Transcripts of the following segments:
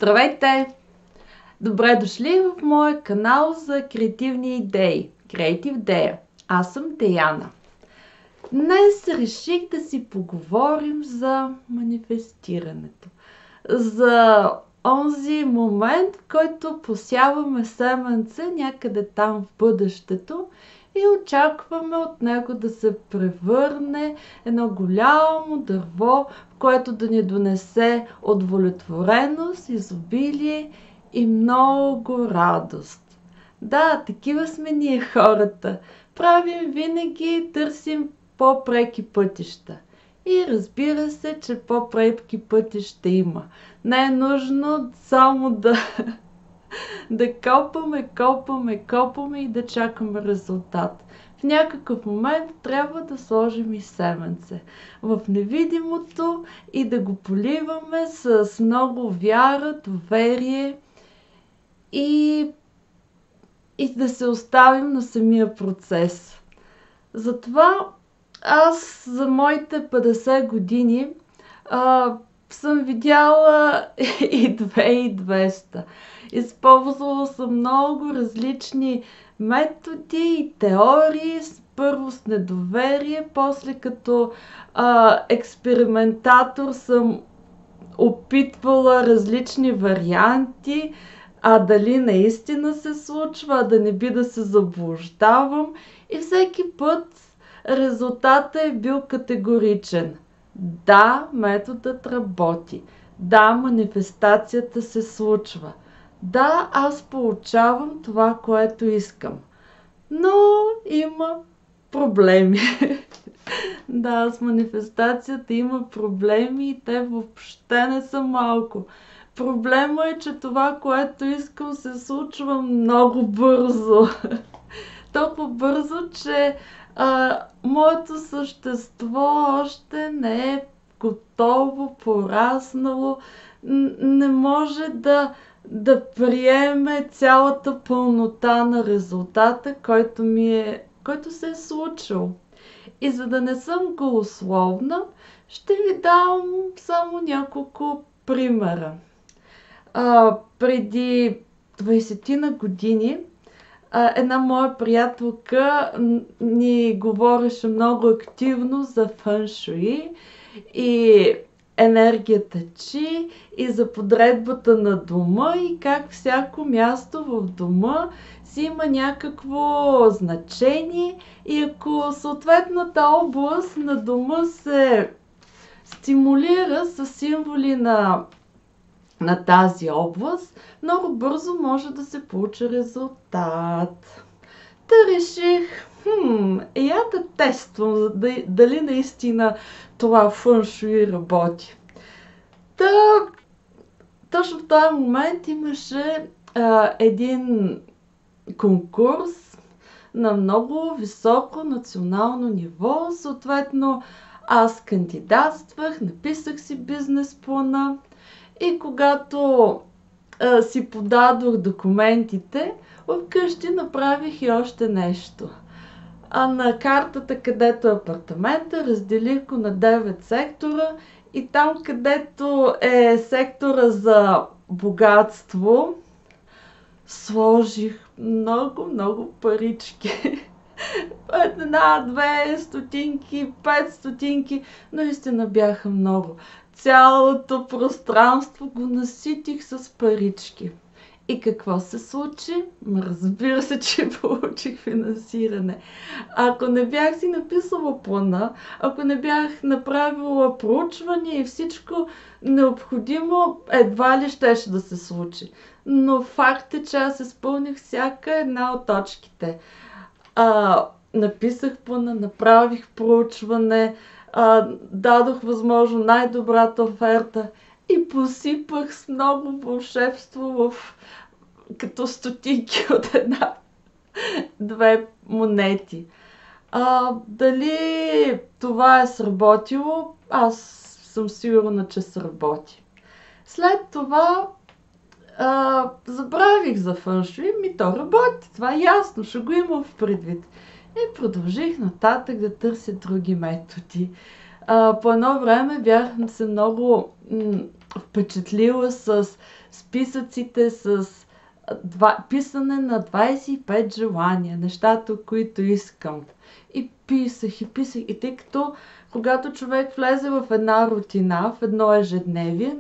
Здравейте! Добре дошли в моя канал за креативни идеи. Creative Дея. Аз съм Деяна. Днес реших да си поговорим за манифестирането. За онзи момент, в който посяваме семенце някъде там в бъдещето и очакваме от него да се превърне едно голямо дърво, което да ни донесе удовлетвореност, изобилие и много радост. Да, такива сме ние хората. Правим винаги, търсим по-преки пътища. И разбира се, че по-преки пътища има. Не е нужно само да копаме и да чакаме резултат. В някакъв момент трябва да сложим и семенце в невидимото и да го поливаме с много вяра, доверие и да се оставим на самия процес. Затова аз за моите 50 години съм видяла и 2200. Използвала съм много различни методи и теории, първо с недоверие, после като експериментатор съм опитвала различни варианти, дали наистина се случва, да не би да се заблуждавам, и всеки път резултатът е бил категоричен. Да, методът работи. Да, манифестацията се случва. Да, аз получавам това, което искам. Но има проблеми. Да, с манифестацията има проблеми и те въобще не са малко. Проблема е, че това, което искам, се случва много бързо. Толкова бързо, че моето същество още не е готово, пораснало, не може да приеме цялата пълнота на резултата, който се е случил. И за да не съм голословна, ще ви дам само няколко примера. Преди 20 години една моя приятелка ни говореше много активно за феншуи и енергията чи и за подредбата на дома и как всяко място в дома си има някакво значение и ако съответната област на дома се стимулира с символи на тази област, много бързо може да се получи резултат. Та реших, я да тествам, дали наистина това феншуи работи. Точно в този момент имаше един конкурс на много високо национално ниво. Съответно, аз кандидатствах, написах си бизнес плана и когато си подадох документите, вкъщи направих и още нещо. На картата, където е апартамента, разделих го на 9 сектора и там, където е сектора за богатство, сложих много парички. Една, 2 стотинки, 5 стотинки, наистина бяха много. Цялото пространство го наситих с парички. И какво се случи? Разбира се, че получих финансиране. Ако не бях си написала плана, ако не бях направила проучване и всичко необходимо, едва ли щеше да се случи. Но факт е, че аз изпълних всяка една от точките. Написах плана, направих проучване, дадох възможно най-добрата оферта и посипах с много вълшебство като стотинки от 1-2 монети. Дали това е сработило? Аз съм сигурна, че сработи. След това забравих за феншуи, то работи, това е ясно, ще го имам в предвид. И продължих нататък да търся други методи. По едно време бях се много впечатлила с списъците, с писане на 25 желания, нещата, които искам. И писах, и писах. И тъй като когато човек влезе в една рутина, в едно ежедневие,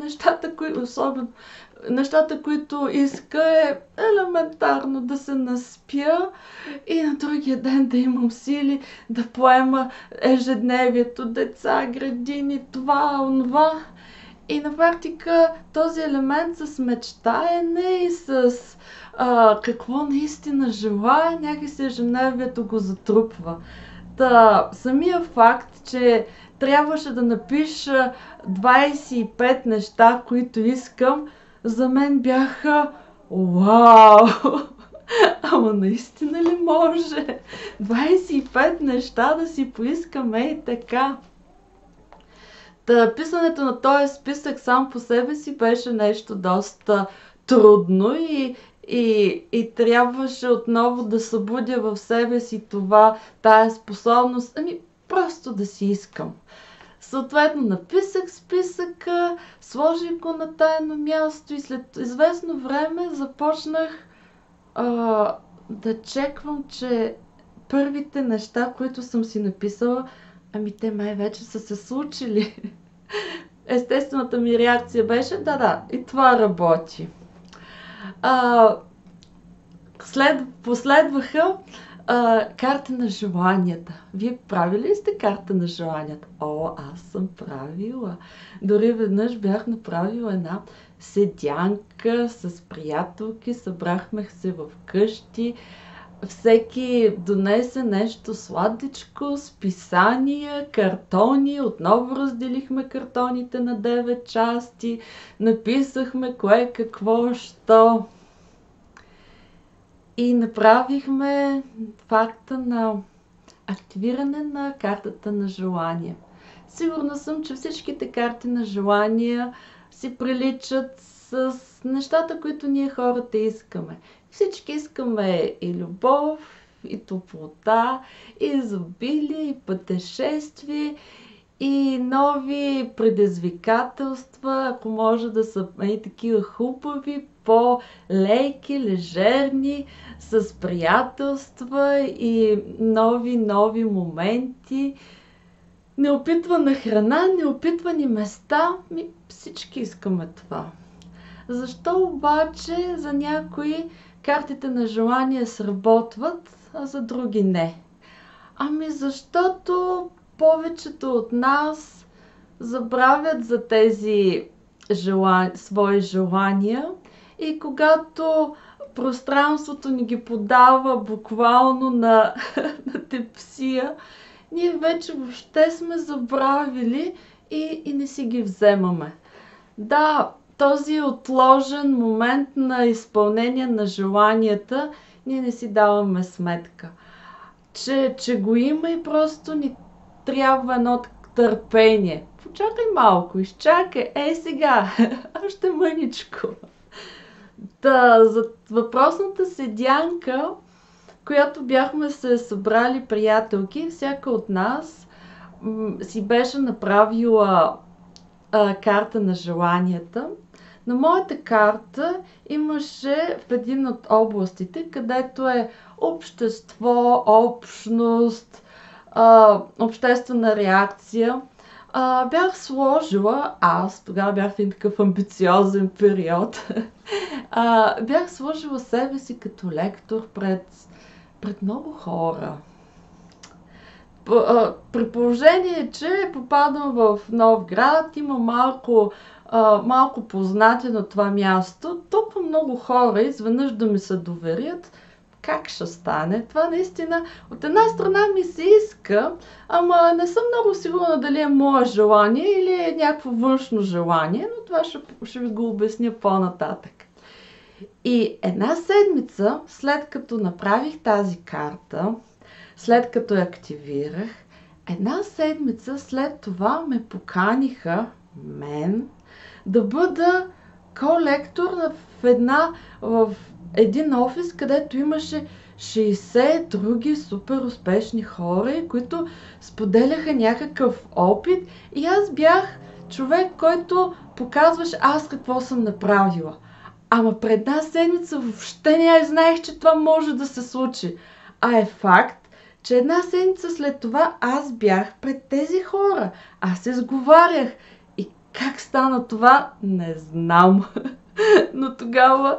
нещата, които иска е елементарно да се наспя и на другия ден да имам сили да поема ежедневието, деца, градини, това, онова. И на практика този елемент с мечтаене и с какво наистина желая, някакси ежедневието го затрупва. Самия факт, че трябваше да напиша 25 неща, които искам, за мен бяха вау! Ама наистина ли може 25 неща да си поискаме и така? Писането на този списък сам по себе си беше нещо доста трудно и трябваше отново да събудя в себе си тая способност, просто да си искам. Съответно написах списъка, сложих го на тайно място и след известно време започнах да чеквам, че първите неща, които съм си написала, те май вече са се случили. Естествената ми реакция беше, да, и това работи. Последваха карта на желанията. Вие правили ли сте карта на желанията? Аз съм правила. Дори веднъж бях направила една седянка с приятелки, събрахме се в къщи. Всеки донесе нещо сладичко, списания, картони. Отново разделихме картоните на 9 части. Написахме кое, какво, що. И направихме факта на активиране на картата на желание. Сигурна съм, че всичките карти на желания си приличат с нещата, които ние хората искаме. Всички искаме и любов, и топлота, и изобилие, и пътешествие, и нови предизвикателства, ако може да са такива хубави, по-леки, лежерни, с приятелства и нови моменти. Неопитвана храна, неопитвани места, всички искаме това. Защо обаче за някои картите на желание сработват, а за други не? Защото повечето от нас забравят за тези свои желания и когато пространството ни ги подава буквално на тепсия, ние вече въобще сме забравили и не си ги вземаме. Да, този отложен момент на изпълнение на желанията, ние не си даваме сметка, че го има и просто ни трябва едно търпение. Почакай малко, изчакай, сега, още мъничко. За въпросната седянка, която бяхме се събрали приятелки, всяка от нас си беше направила карта на желанията. На моята карта имаше в един от областите, където е общество, общност, обществена реакция. Бях сложила, тогава бях в един такъв амбициозен период, бях сложила себе си като лектор пред много хора. При положение, че попадам в нов град, има малко познати на това място, толкова много хора изведнъж да ми се доверят, как ще стане? Това наистина от една страна ми се иска, ама не съм много сигурна дали е мое желание или е някакво външно желание, но това ще ви го обясня по-нататък. И една седмица, след като направих тази карта, след като я активирах, една седмица след това ме поканиха мен да бъда колектор в един офис, където имаше 60 други супер успешни хора, които споделяха някакъв опит и аз бях човек, който показваш аз какво съм направила. Ама пред една седмица въобще не знаех, че това може да се случи. А е факт, че една седмица след това аз бях пред тези хора. Аз се сговарях. И как стана това, не знам. Но тогава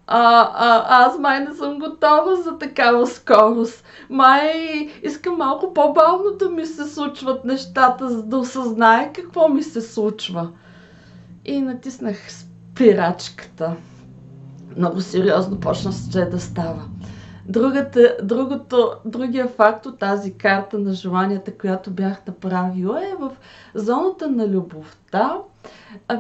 аз май не съм готова за такава скорост. Май искам малко по-бавно да ми се случват нещата, за да осъзная какво ми се случва. И натиснах спирачката. Много сериозно почна да става. Другия факт от тази карта на желанията, която бях направила, е в зоната на любовта.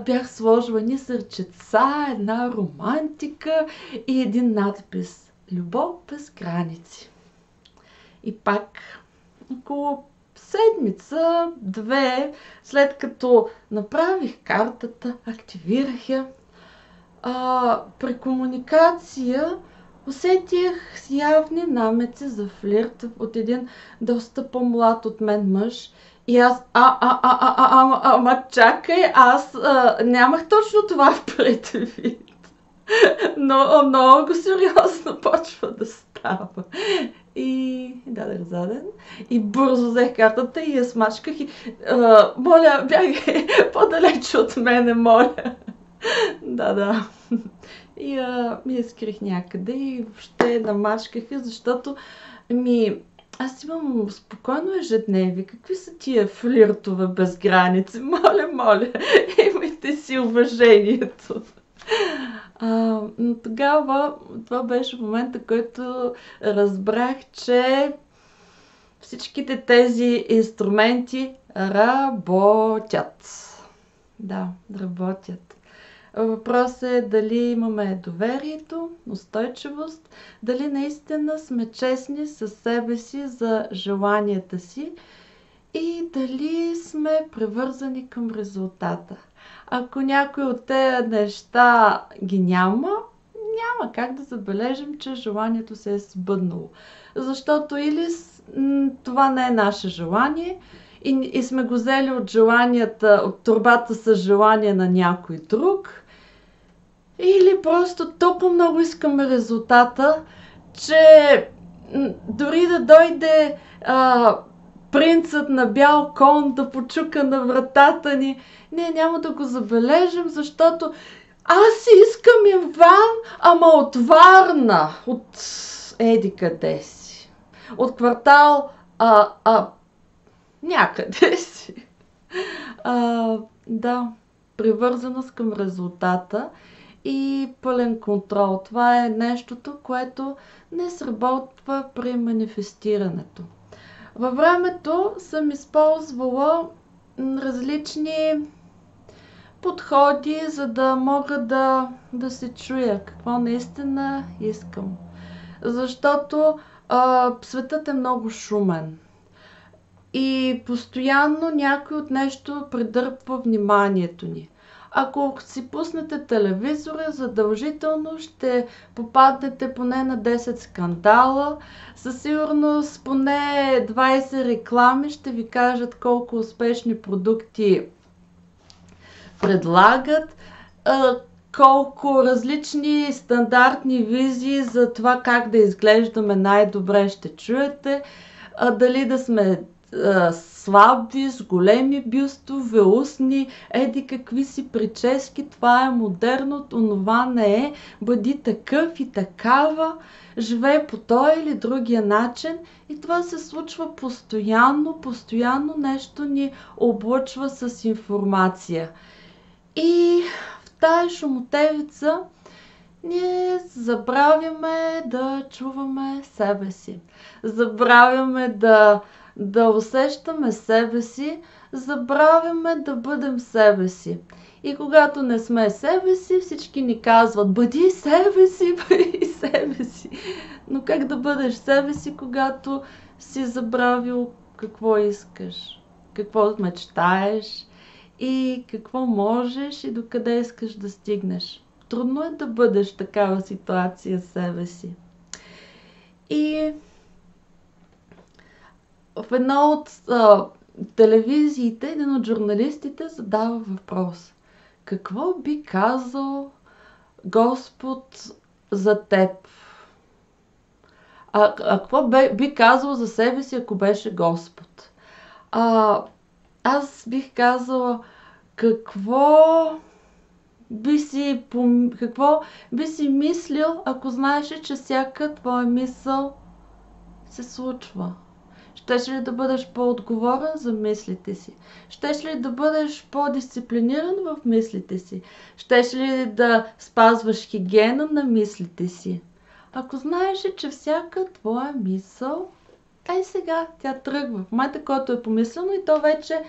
Бях сложила ни сърчеца, една романтика и един надпис: любов без граници. И пак около седмица, две, след като направих картата, активирах я, при комуникация усетих явни намеци за флирт от един доста по-млад от мен мъж. И аз, ама чакай, аз нямах точно това предвид. Но много сериозно почва да става. И дадах заден. И бързо взех картата и я смачках и моля, бягай по-далеч от мене, моля. Да. И ми я скрих някъде и въобще намачках, защото аз имам спокойно ежедневие. Какви са тия флиртове без граници? Моля, имайте си уважението. Но тогава това беше момента, който разбрах, че всичките тези инструменти работят. Да, работят. Въпросът е дали имаме доверието, устойчивост, дали наистина сме честни със себе си за желанията си и дали сме привързани към резултата. Ако някой от тези неща ги няма как да забележим, че желанието се е сбъднало. Защото или това не е наше желание и сме го взели от желанията, от торбата с желание на някой друг, или просто толкова много искаме резултата, че дори да дойде принцът на бял кон да почука на вратата ни, ние няма да го забележим, защото аз искам Иван, ама от Варна, от еди къде си, от квартал някъде си. Да, привързаност към резултата и пълен контрол. Това е нещото, което не сработва при манифестирането. Във времето съм използвала различни подходи, за да мога да се чуя какво наистина искам. Защото светът е много шумен. И постоянно някой от нещо придърпва вниманието ни. Ако си пуснете телевизора, задължително ще попаднете поне на 10 скандала. Със сигурност поне 20 реклами ще ви кажат колко успешни продукти предлагат, колко различни стандартни визии за това как да изглеждаме най-добре ще чуете, дали да сме слаби, с големи бюстове, устни, еди какви си прически, това е модерно, онова не е, бъди такъв и такава, живей по този или другия начин и това се случва постоянно нещо ни облъчва с информация. И в тая шумотевица ние забравяме да чуваме себе си. Забравяме да усещаме себе си, забравяме да бъдем себе си. И когато не сме себе си, всички ни казват: бъди себе си. Но как да бъдеш себе си, когато си забравил какво искаш, какво мечтаеш и какво можеш и докъде искаш да стигнеш? Трудно е да бъдеш в такава ситуация себе си. И в една от телевизиите един от журналистите задава въпрос: какво би казал Господ за теб? Какво би казал за себе си, ако беше Господ? Аз бих казала, какво би си мислил, ако знаеше, че всяка твоя мисъл се случва? Щеш ли да бъдеш по-отговорен за мислите си? Щеш ли да бъдеш по-дисциплиниран в мислите си? Щеш ли да спазваш хигиена на мислите си? Ако знаеше, че всяка твоя мисъл, сега тя тръгва. В момента, който е помислено, и то вече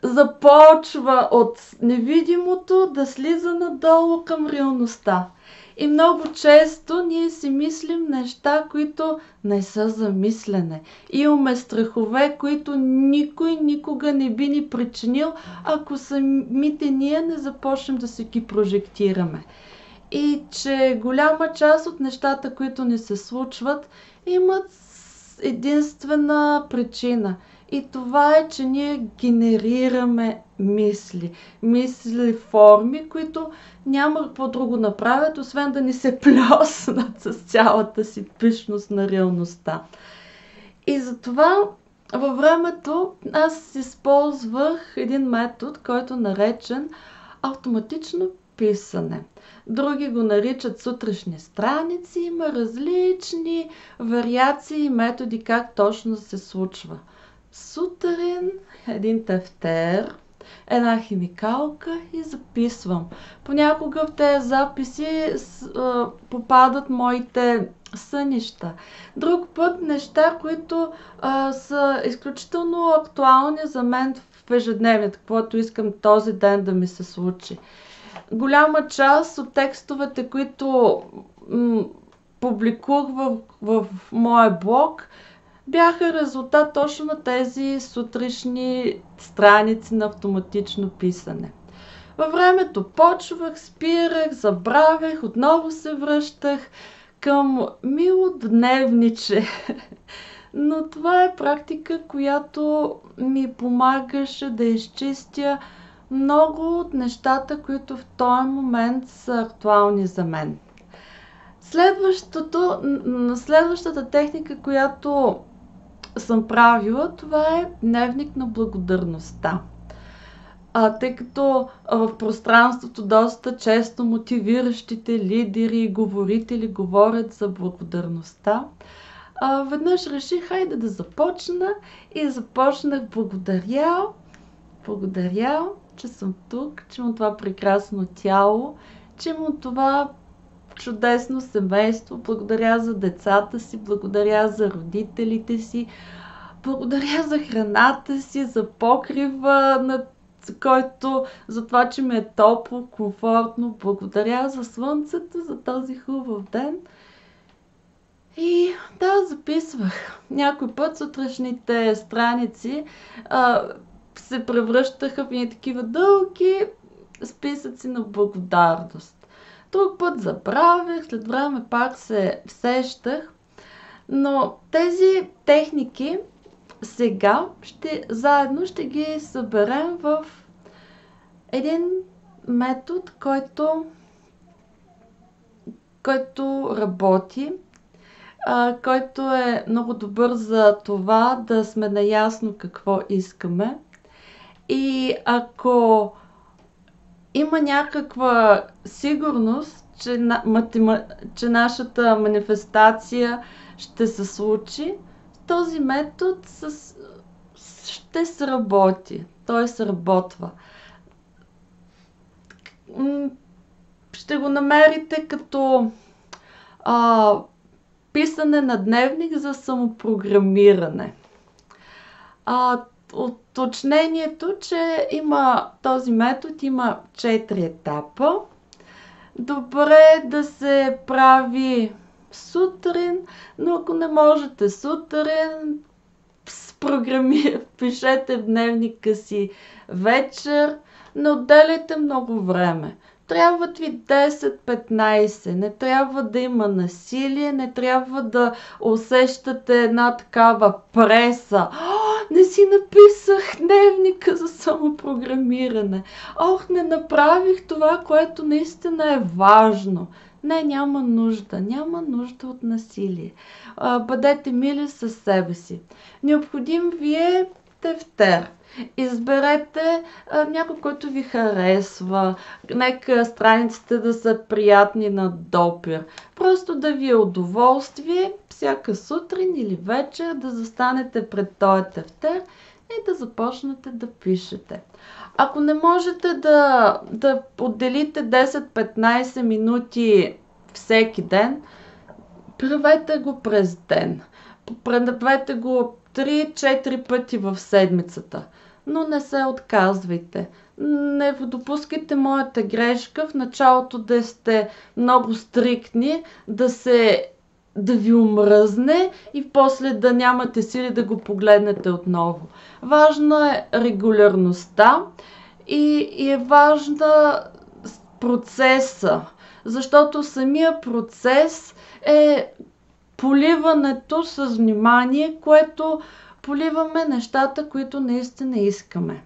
започва от невидимото да слиза надолу към реалността. И много често ние си мислим неща, които не са за мислене. Имаме страхове, които никой никога не би ни причинил, ако самите ние не започнем да си ги прожектираме. И че голяма част от нещата, които ни се случват, имат единствена причина. И това е, че ние генерираме мисли форми, които няма какво друго направят, освен да ни се плеснат с цялата си пишност на реалността. И затова във времето аз използвах един метод, който е наречен автоматично писане. Други го наричат сутрешни страници, има различни вариации и методи как точно се случва. Сутрин един тефтер, една химикалка и записвам. Понякога в тези записи попадат моите сънища. Друг път неща, които са изключително актуални за мен в ежедневието, каквото искам този ден да ми се случи. Голяма част от текстовете, които публикувах в моя блог, бяха резултат точно на тези сутрешни страници на автоматично писане. Във времето почвах, спирах, забравях, отново се връщах към мило дневниче. Но това е практика, която ми помагаше да изчистя много от нещата, които в този момент са актуални за мен. Следващата техника, която съм правила, това е дневник на благодарността. Тъй като в пространството доста често мотивиращите лидери и говорители говорят за благодарността, веднъж реших, хайде да започна и започнах благодаря, че съм тук, че имам това прекрасно тяло, че имам това чудесно семейство, благодаря за децата си, благодаря за родителите си, благодаря за храната си, за покрива, за това, че ми е топло, комфортно, благодаря за слънцето, за този хубав ден. И записвах. Някой път сутрешните страници се превръщаха в едни такива дълги списъци на благодарност. Друг път забравях, след време пак се сещах, но тези техники сега заедно ще ги съберем в един метод, който работи, който е много добър за това да сме наясно какво искаме. И ако има някаква сигурност, че нашата манифестация ще се случи, този метод ще сработи. Той сработва. Ще го намерите като писане на дневник за самопрограмиране. Уточнението, че този метод има 4 етапа. Добре е да се прави сутрин, но ако не можете сутрин, пишете в дневника си вечер, не отделяйте много време. Трябват ви 10-15, не трябва да има насилие, не трябва да усещате една такава преса. не си написах дневника за самопрограмиране. Ох, не направих това, което наистина е важно. Не, няма нужда. Няма нужда от насилие. Бъдете мили със себе си. Необходим ви е тефтер. Изберете някой, който ви харесва. Нека страниците да са приятни на допир. Просто да ви е удоволствие всяка сутрин или вечер да застанете пред този тефтер и да започнете да пишете. Ако не можете да отделите 10-15 минути всеки ден, правете го през ден. Правете го 3-4 пъти в седмицата. Но не се отказвайте. Не допускайте моята грешка в началото да сте много стриктни, да ви омръзне и после да нямате сили да го погледнете отново. Важна е регулярността и е важна процеса, защото самия процес е поливането с внимание, което поливаме нещата, които наистина искаме.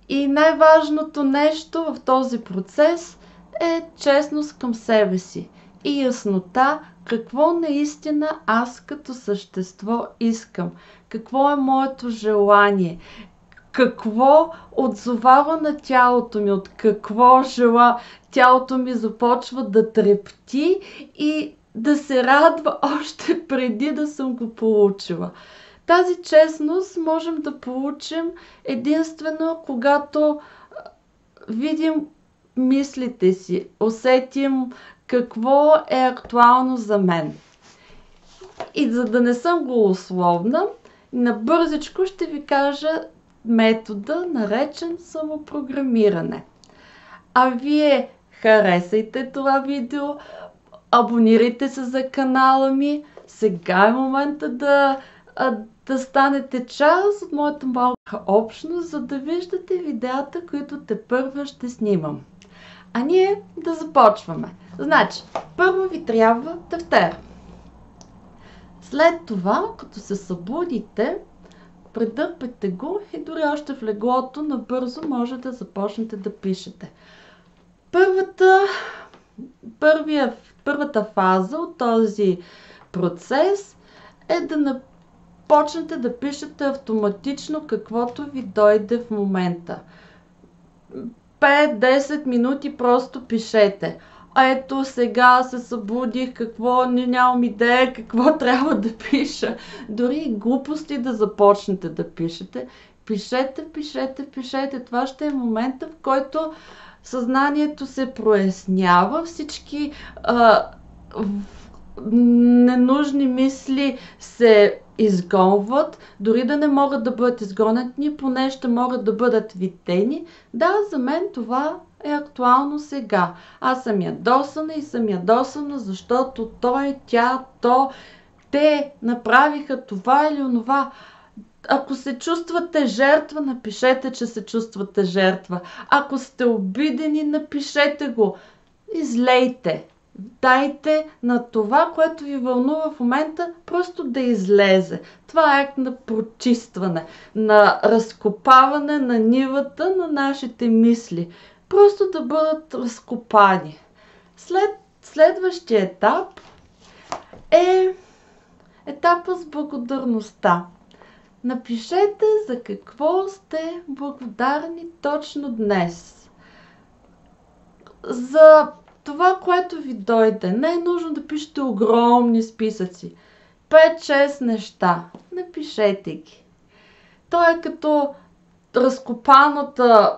И най-важното нещо в този процес е честност към себе си и яснота какво наистина аз като същество искам, какво е моето желание, какво отзовава на тялото ми, от какво тялото ми започва да трепти и да се радва още преди да съм го получила. Тази честност можем да получим единствено когато видим мислите си, усетим какво е актуално за мен. И за да не съм голословна, набързичко ще ви кажа метода, наречен самопрограмиране. А вие харесайте това видео, абонирайте се за канала ми. Сега е момента да станете част от моята малка общност, за да виждате видеята, които тепърва ще снимам. А ние да започваме. Значи, първо ви трябва тефтер. След това, като се събудите, предърпете го и дори още в леглото набързо може да започнете да пишете. Първата фаза от този процес е да почнете да пишете автоматично каквото ви дойде в момента. 5-10 минути просто пишете. Ето сега се събудих, нямам идея какво трябва да пиша. Дори глупости да започнете да пишете. Пишете. Това ще е момента, в който съзнанието се прояснява, всички ненужни мисли се изгонват, дори да не могат да бъдат изгонени, поне ще могат да бъдат видени. Да, за мен това е актуално сега. Аз съм ядосана, защото той, тя, те направиха това или онова. Ако се чувствате жертва, напишете, че се чувствате жертва. Ако сте обидени, напишете го. Излейте. Дайте на това, което ви вълнува в момента, просто да излезе. Това е акт на прочистване, на разкопаване на нивата на нашите мисли. Просто да бъдат разкопани. Следващия етап е етапа с благодарността. Напишете за какво сте благодарни точно днес. За това, което ви дойде. Не е нужно да пишете огромни списъци. 5-6 неща. Напишете ги. То е като разкопаната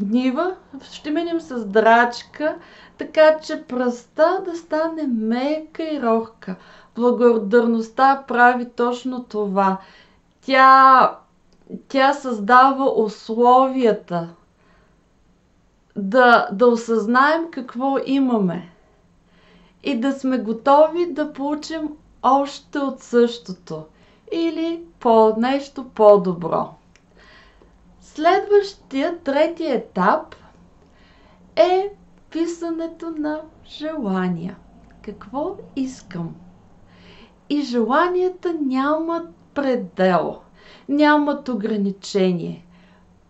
нива. Ще минем с драчка, така че пръста да стане мека и рохка. Благодарността прави точно това. Тя създава условията да осъзнаем какво имаме и да сме готови да получим още от същото или нещо по-добро. Следващия, третия етап е писането на желания. Какво искам? И желанията нямат предел. Нямат ограничение.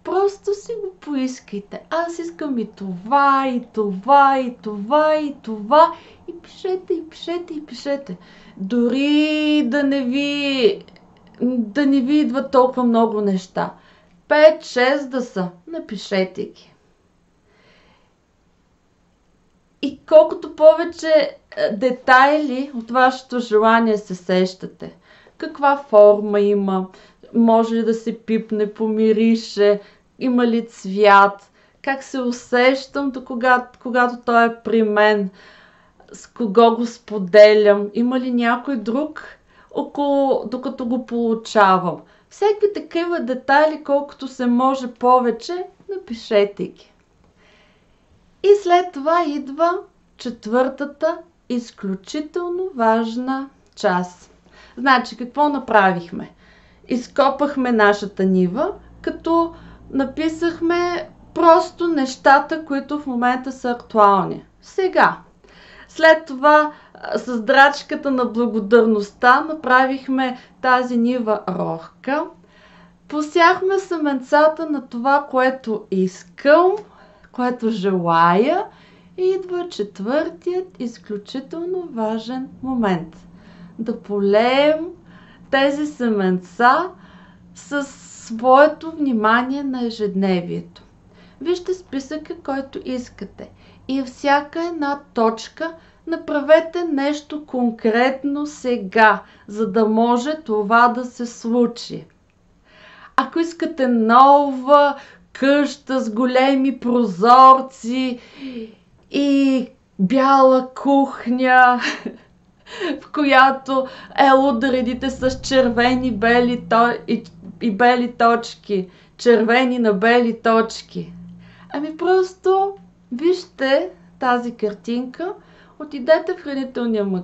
Просто си го поискайте. Аз искам и това, и това, и това, и това. И пишете, и пишете, и пишете. Дори да не ви идват толкова много неща. 5-6 да са. Напишете ги. И колкото повече детайли от вашето желание се сещате. Каква форма има, може ли да се пипне, помирише, има ли цвят, как се усещам, когато той е при мен, с кого го споделям, има ли някой друг около, докато го получавам. Всеки такива детайли, колкото се може повече, напишете ги. И след това идва четвъртата изключително важна част. Значи, какво направихме? Изкопахме нашата нива, като написахме просто нещата, които в момента са актуални. Сега. След това с драчката на благодарността направихме тази нива рохка. Посяхме семенцата на това, което искам, което желая, и идва четвъртият изключително важен момент. Да полеем тези семенца със своето внимание на ежедневието. Вижте списъка, който искате, и всяка една точка направете нещо конкретно сега, за да може това да се случи. Ако искате нова къща с големи прозорци и бяла кухня, в която да редите с червени и бели точки, червени на бели точки. Ами просто вижте тази картинка, отидете в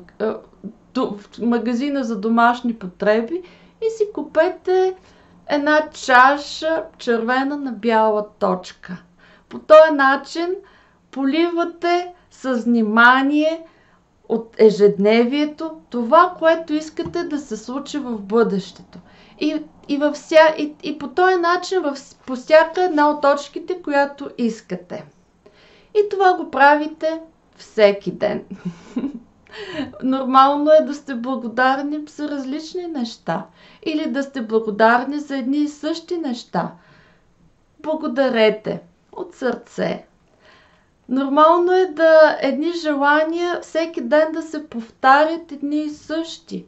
в магазина за домашни потреби и си купете една чаша червена на бяла точка. По този начин поливате с внимание от ежедневието това, което искате да се случи в бъдещето. И по този начин по всяка една от точките, която искате. И това го правите всеки ден. Нормално е да сте благодарни за различни неща. Или да сте благодарни за едни и същи неща. Благодарете от сърце. Нормално е едни желания всеки ден да се повтарят едни и същи.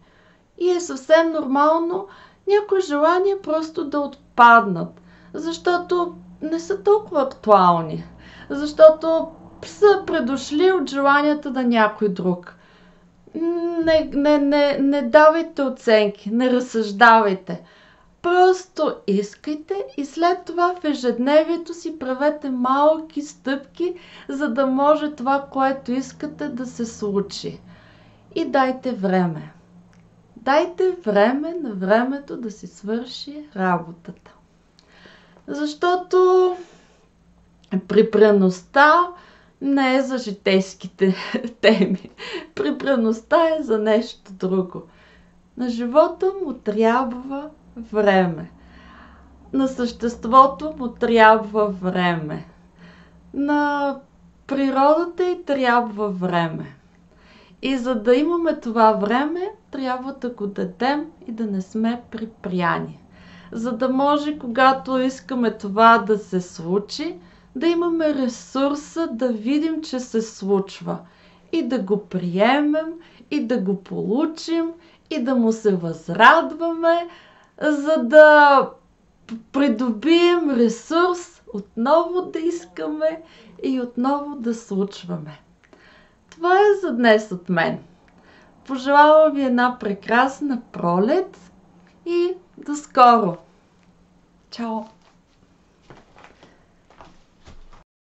И е съвсем нормално някои желания просто да отпаднат, защото не са толкова актуални, защото са предошли от желанията на някой друг. Не давайте оценки, не разсъждавайте. Просто искайте и след това в ежедневието си правете малки стъпки, за да може това, което искате, да се случи. И дайте време. Дайте време на времето да си свърши работата. Защото припряността не е за житейските теми. Припряността е за нещо друго. На живота му трябва време. На съществото му трябва време. На природата й трябва време. И за да имаме това време, трябва да го дадем и да не сме припряни. За да може, когато искаме това да се случи, да имаме ресурса да видим, че се случва. И да го приемем, и да го получим, и да му се възрадваме, за да придобием ресурс, отново да искаме и отново да случваме. Това е за днес от мен. Пожелавам ви една прекрасна пролет и до скоро! Чао!